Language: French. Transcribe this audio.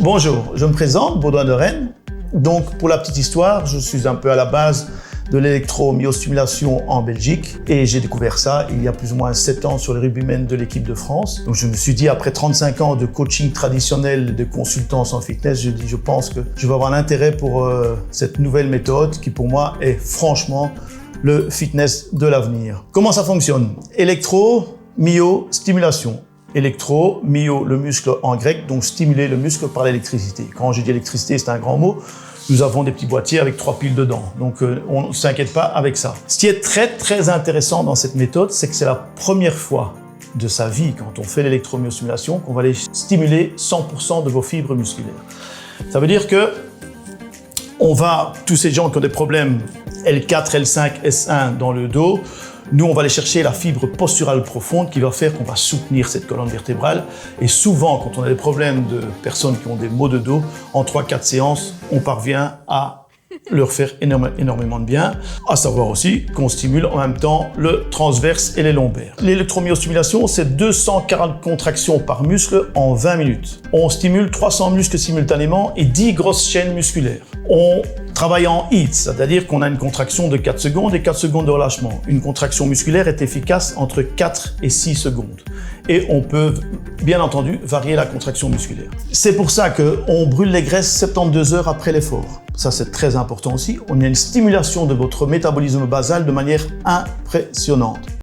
Bonjour, je me présente, Baudouin de Rennes. Donc, pour la petite histoire, je suis un peu à la base de l'électromyostimulation en Belgique et j'ai découvert ça il y a plus ou moins 7 ans sur les rugbymen de l'équipe de France. Donc, je me suis dit, après 35 ans de coaching traditionnel, de consultance en fitness, je pense que je vais avoir l'intérêt pour cette nouvelle méthode qui, pour moi, est franchement le fitness de l'avenir. Comment ça fonctionne? Électro-myo-stimulation. Électro, myo, le muscle en grec, donc stimuler le muscle par l'électricité. Quand je dis électricité, c'est un grand mot. Nous avons des petits boîtiers avec 3 piles dedans, donc on ne s'inquiète pas avec ça. Ce qui est très très intéressant dans cette méthode, c'est que c'est la première fois de sa vie, quand on fait l'électromyostimulation, qu'on va aller stimuler 100% de vos fibres musculaires. Ça veut dire que tous ces gens qui ont des problèmes L4, L5, S1 dans le dos, nous, on va aller chercher la fibre posturale profonde qui va faire qu'on va soutenir cette colonne vertébrale. Et souvent, quand on a des problèmes de personnes qui ont des maux de dos, en 3-4 séances, on parvient à leur faire énormément de bien. À savoir aussi qu'on stimule en même temps le transverse et les lombaires. L'électromyostimulation, c'est 240 contractions par muscle en 20 minutes. On stimule 300 muscles simultanément et 10 grosses chaînes musculaires. On travaille en HEAT, c'est-à-dire qu'on a une contraction de 4 secondes et 4 secondes de relâchement. Une contraction musculaire est efficace entre 4 et 6 secondes. Et on peut, bien entendu, varier la contraction musculaire. C'est pour ça qu'on brûle les graisses 72 heures après l'effort. Ça, c'est très important aussi. On a une stimulation de votre métabolisme basal de manière impressionnante.